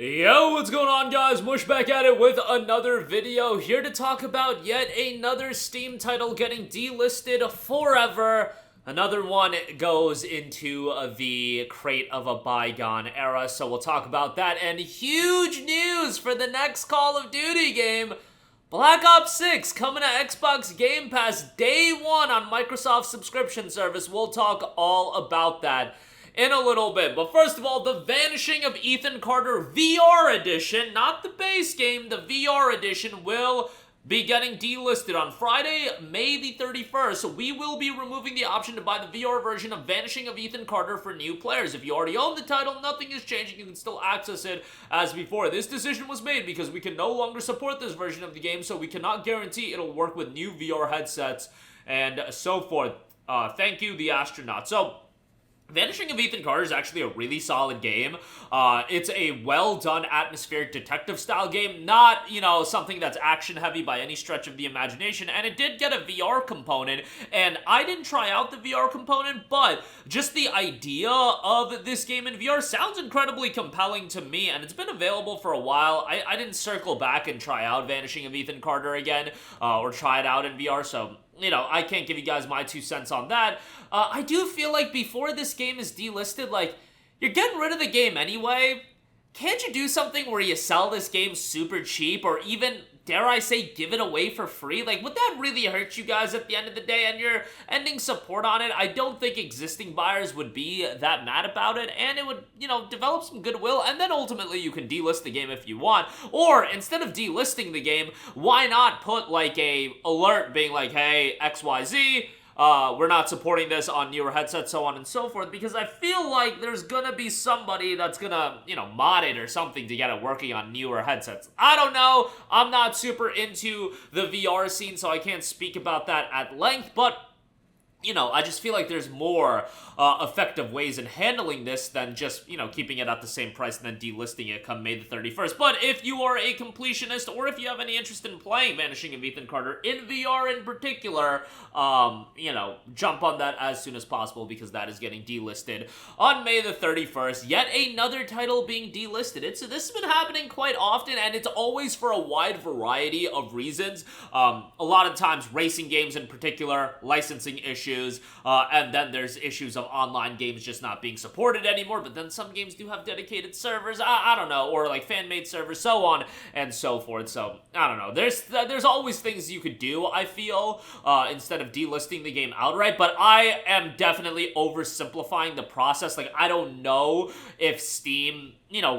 Yo, what's going on, guys? Mush back at it with another video, here to talk about yet another Steam title getting delisted forever. Another one goes into the crate of a bygone era, so we'll talk about that. And huge news for the next Call of Duty game, Black Ops 6 coming to Xbox Game Pass day one on Microsoft's subscription service. We'll talk all about that in a little bit. But first of all, the Vanishing of Ethan Carter VR edition, not the base game, the VR edition will be getting delisted on Friday, May the 31st. We will be removing the option to buy the VR version of Vanishing of Ethan Carter for new players. If you already own the title, nothing is changing. You can still access it as before. This decision was made because we can no longer support this version of the game, so we cannot guarantee it'll work with new VR headsets and so forth. Thank you, the astronaut. So, Vanishing of Ethan Carter is actually a really solid game. It's a well-done atmospheric detective-style game, not, something that's action-heavy by any stretch of the imagination, and it did get a VR component, and I didn't try out the VR component, but just the idea of this game in VR sounds incredibly compelling to me, and it's been available for a while. I didn't circle back and try out Vanishing of Ethan Carter again, or try it out in VR, so I can't give you guys my 2 cents on that. I do feel like before this game is delisted, you're getting rid of the game anyway. Can't you do something where you sell this game super cheap, or even, dare I say, give it away for free? Would that really hurt you guys at the end of the day, and you're ending support on it? I don't think existing buyers would be that mad about it, and it would, develop some goodwill, and then ultimately you can delist the game if you want. Or, instead of delisting the game, why not put, a alert being like, hey, XYZ, we're not supporting this on newer headsets, so on and so forth, because I feel like there's gonna be somebody that's gonna, mod it or something to get it working on newer headsets. I don't know. I'm not super into the VR scene, so I can't speak about that at length, but I just feel like there's more effective ways in handling this than just, keeping it at the same price and then delisting it come May the 31st. But if you are a completionist, or if you have any interest in playing Vanishing of Ethan Carter in VR in particular, jump on that as soon as possible, because that is getting delisted on May the 31st. Yet another title being delisted. This has been happening quite often, and it's always for a wide variety of reasons. A lot of times, racing games in particular, licensing issues, and then there's issues of online games just not being supported anymore, but then some games do have dedicated servers, I don't know, or fan-made servers, so on and so forth. So, I don't know, there's always things you could do, I feel, instead of delisting the game outright, but I am definitely oversimplifying the process. I don't know if Steam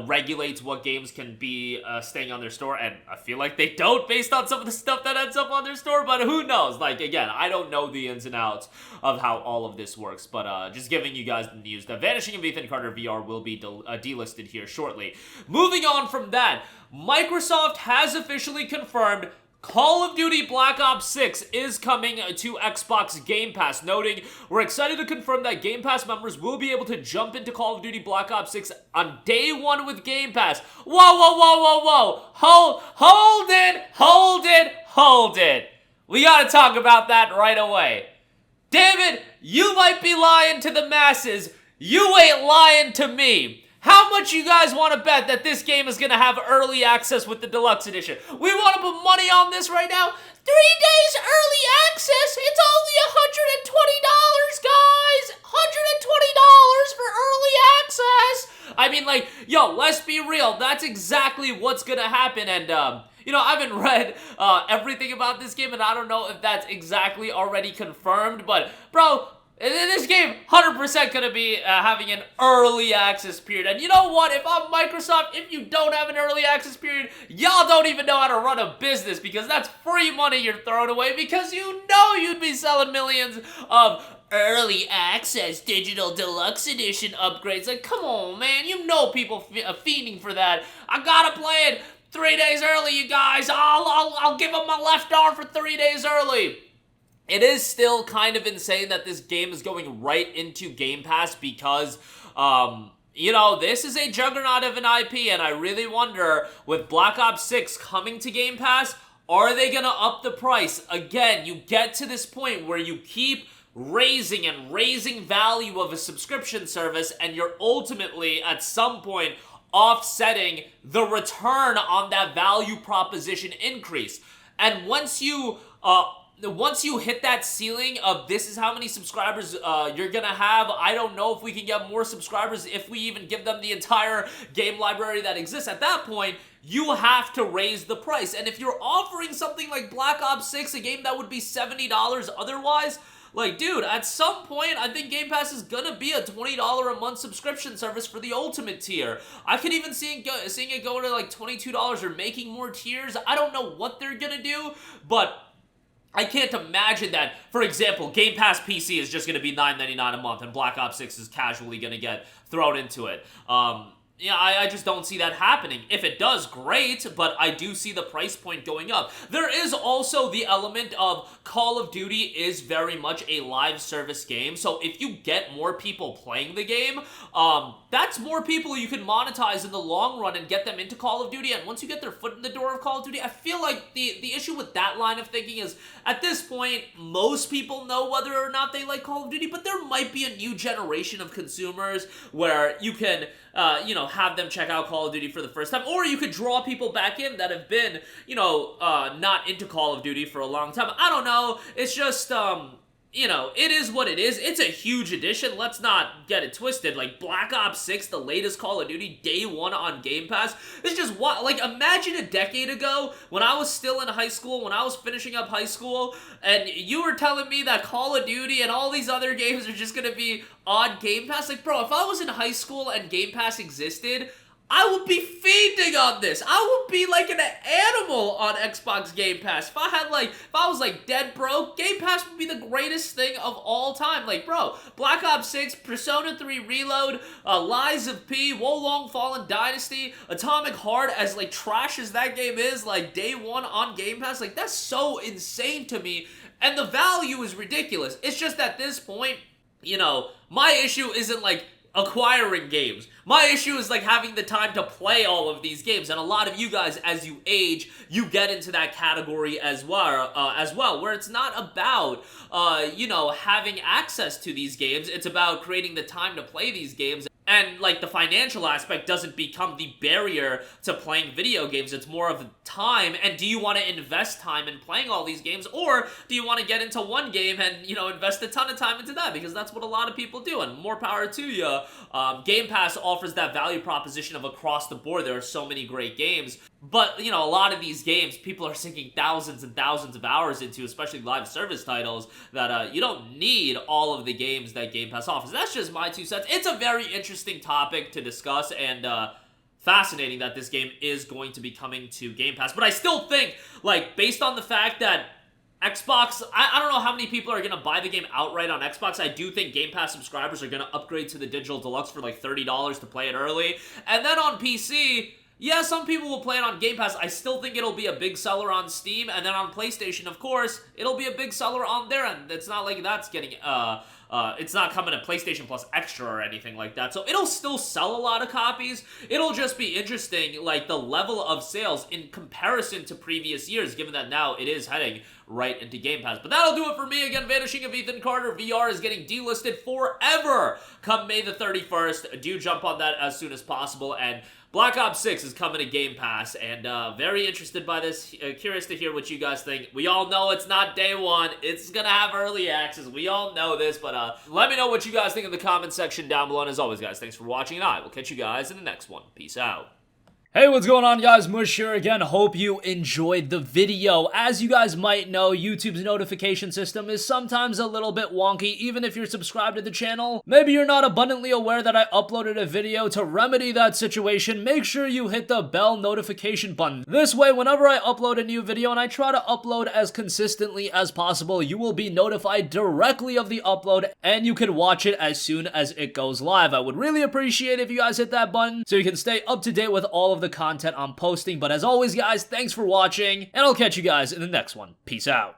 regulates what games can be staying on their store, and I feel like they don't based on some of the stuff that ends up on their store, but who knows? Again, I don't know the ins and outs of how all of this works, but just giving you guys the news that Vanishing of Ethan Carter VR will be delisted here shortly. Moving on from that, Microsoft has officially confirmed Call of Duty Black Ops 6 is coming to Xbox Game Pass, noting, we're excited to confirm that Game Pass members will be able to jump into Call of Duty Black Ops 6 on day one with Game Pass. Whoa, whoa, whoa, whoa, whoa. Hold it. We gotta talk about that right away. David, you might be lying to the masses. You ain't lying to me. How much you guys want to bet that this game is going to have early access with the deluxe edition? We want to put money on this right now. 3 days early access? It's only $120, guys. $120 for early access. I mean, let's be real. That's exactly what's going to happen. And, I haven't read everything about this game, and I don't know if that's exactly already confirmed. But, bro, this game, 100% gonna be having an early access period. And you know what? If I'm Microsoft, if you don't have an early access period, y'all don't even know how to run a business, because that's free money you're throwing away, because you'd be selling millions of early access digital deluxe edition upgrades. Come on, man. People fiending for that. I gotta play it 3 days early, you guys. I'll give them my left arm for 3 days early. It is still kind of insane that this game is going right into Game Pass, because, this is a juggernaut of an IP, and I really wonder, with Black Ops 6 coming to Game Pass, are they gonna up the price? Again, you get to this point where you keep raising value of a subscription service, and you're ultimately, at some point, offsetting the return on that value proposition increase. And once you hit that ceiling of this is how many subscribers you're gonna have, I don't know if we can get more subscribers if we even give them the entire game library that exists. At that point, you have to raise the price. And if you're offering something like Black Ops 6, a game that would be $70 otherwise, like, dude, at some point, I think Game Pass is gonna be a $20 a month subscription service for the Ultimate tier. I could even seeing it go to like $22 or making more tiers. I don't know what they're gonna do, but I can't imagine that, for example, Game Pass PC is just going to be $9.99 a month and Black Ops 6 is casually going to get thrown into it. Yeah, I just don't see that happening. If it does, great, but I do see the price point going up. There is also the element of Call of Duty is very much a live service game, so if you get more people playing the game, that's more people you can monetize in the long run and get them into Call of Duty, and once you get their foot in the door of Call of Duty, I feel like the issue with that line of thinking is, at this point, most people know whether or not they like Call of Duty, but there might be a new generation of consumers where you can have them check out Call of Duty for the first time, or you could draw people back in that have been, not into Call of Duty for a long time. I don't know. It's just, it is what it is. It's a huge addition. Let's not get it twisted. Like, Black Ops 6, the latest Call of Duty, day one on Game Pass. It's just, like, imagine a decade ago, when I was still in high school, when I was finishing up high school, and you were telling me that Call of Duty and all these other games are just gonna be on Game Pass. Like, bro, if I was in high school and Game Pass existed, I would be feeding on this. I would be like an animal on Xbox Game Pass. If I was like dead broke, Game Pass would be the greatest thing of all time. Like, bro, Black Ops 6, Persona 3 Reload, Lies of P, Wolong Fallen Dynasty, Atomic Heart, as like trash as that game is, like day one on Game Pass, like that's so insane to me. And the value is ridiculous. It's just at this point, my issue isn't like acquiring games. My issue is like having the time to play all of these games, and a lot of you guys, as you age, you get into that category as well, where it's not about, having access to these games. It's about creating the time to play these games. And, like, the financial aspect doesn't become the barrier to playing video games. It's more of time, and do you want to invest time in playing all these games, or do you want to get into one game and, invest a ton of time into that? Because that's what a lot of people do, and more power to you. Game Pass offers that value proposition of across the board. There are so many great games, but, a lot of these games, people are sinking thousands and thousands of hours into, especially live service titles, that you don't need all of the games that Game Pass offers. That's just my 2 cents. It's a very interesting topic to discuss, and fascinating that this game is going to be coming to Game Pass. But I still think, like, based on the fact that Xbox, I don't know how many people are going to buy the game outright on Xbox. I do think Game Pass subscribers are going to upgrade to the Digital Deluxe for like $30 to play it early. And then on PC, yeah, some people will play it on Game Pass. I still think it'll be a big seller on Steam. And then on PlayStation, of course, it'll be a big seller on there. And it's not like that's getting, it's not coming to PlayStation Plus Extra or anything like that. So it'll still sell a lot of copies. It'll just be interesting, like, the level of sales in comparison to previous years, given that now it is heading right into Game Pass. But that'll do it for me. Again, Vanishing of Ethan Carter VR is getting delisted forever come May the 31st. Do jump on that as soon as possible. And Black Ops 6 is coming to Game Pass, and very interested by this. Curious to hear what you guys think. We all know it's not day one. It's gonna have early access. We all know this, but let me know what you guys think in the comment section down below. And as always, guys, thanks for watching, and I will catch you guys in the next one. Peace out. Hey, what's going on, guys? Mush here again. Hope you enjoyed the video. As you guys might know, YouTube's notification system is sometimes a little bit wonky, even if you're subscribed to the channel. Maybe you're not abundantly aware that I uploaded a video. To remedy that situation, make sure you hit the bell notification button. This way, whenever I upload a new video, and I try to upload as consistently as possible, you will be notified directly of the upload, and you can watch it as soon as it goes live. I would really appreciate it if you guys hit that button so you can stay up to date with all of the content I'm posting. But as always, guys, thanks for watching, and I'll catch you guys in the next one. Peace out.